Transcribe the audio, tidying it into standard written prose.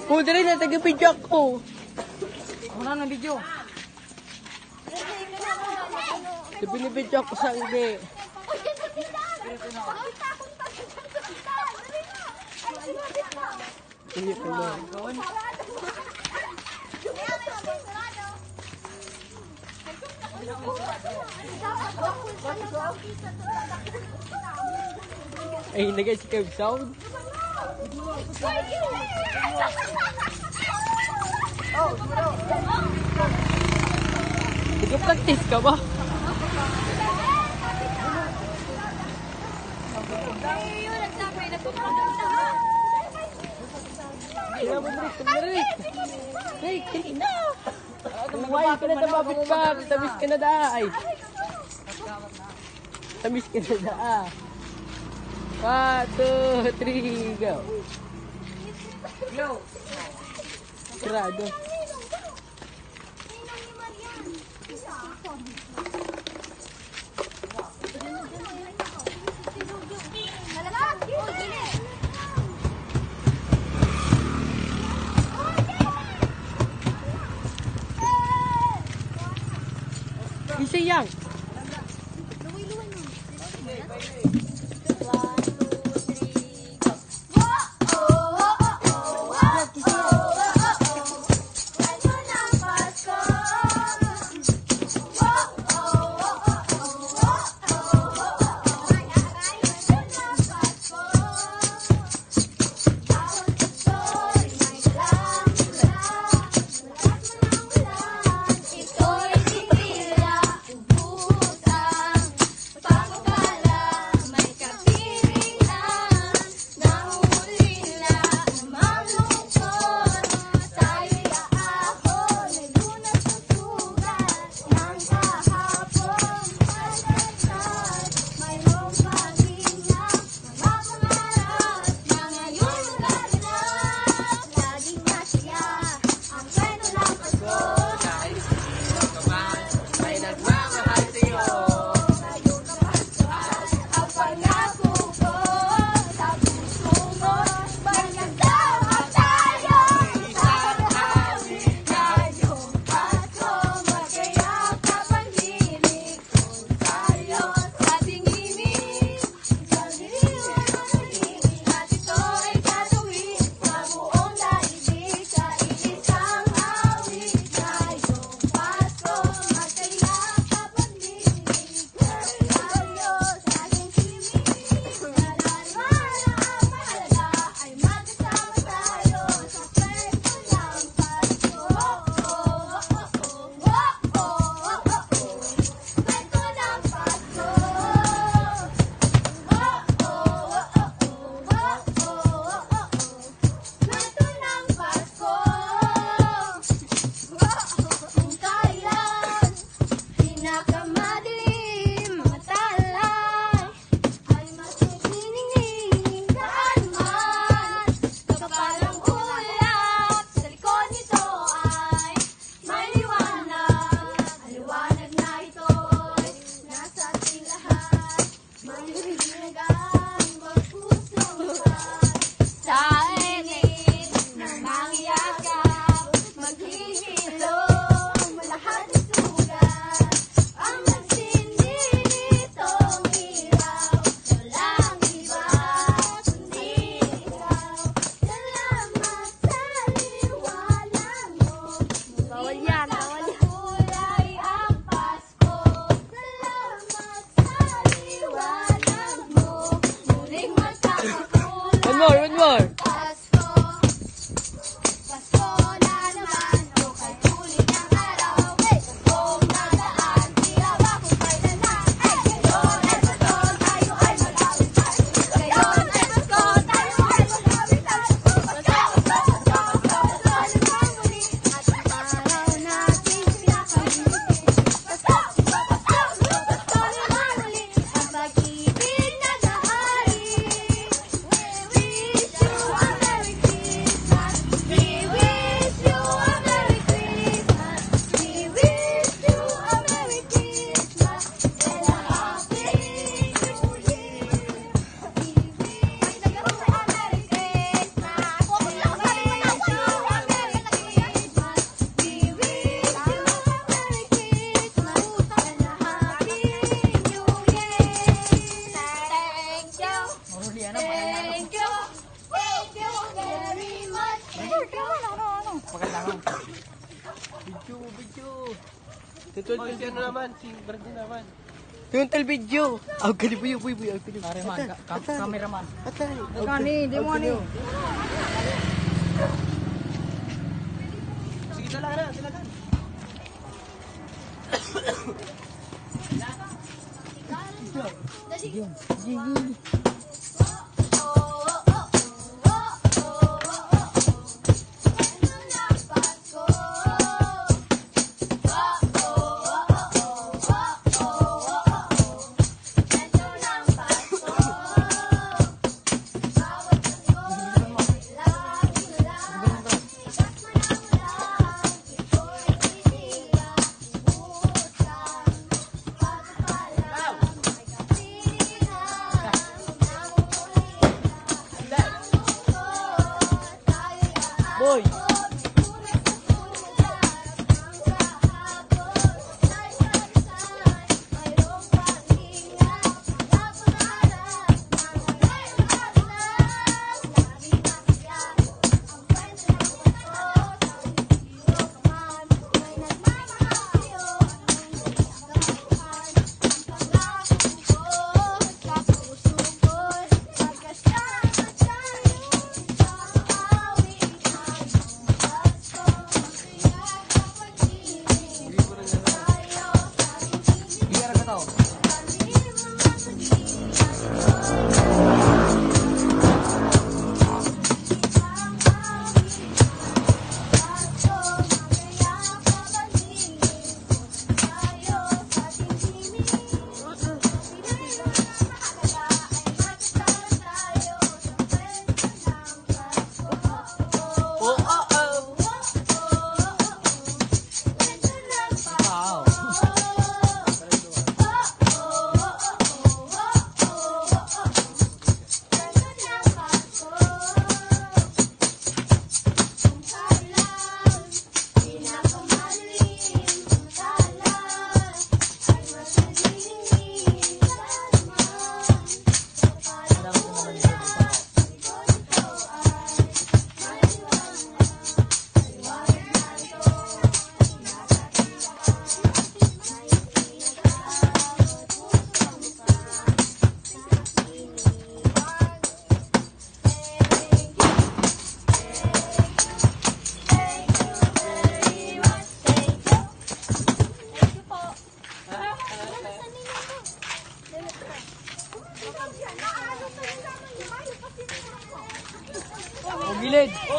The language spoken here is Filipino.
Puta rin na, taga-video ako. Wala na video. Binibidyo ako sa hindi. Hindi pa na. Ay, nag-escape sound. Nag-practice ka ba? Kaya mo, Rick. Rick, sige na. Tumawain ka na, tababit ka. Tamis ka na da. Ay. Tamis ka na da. 1, 2, 3, go. Yo. Sarado. Isa yang. One more. Sabi, ano? Thank you. Thank you very much. Maganda nga. Video. Tutuloy ka na naman. Si Brandon naman. Tuntol video. Ang gani buyo. Ang gani. Pare man, cameraman. Atay. Kani, di mo ani. Sige, dalaga. Boy. Biar ka tao. Wow. Gilid.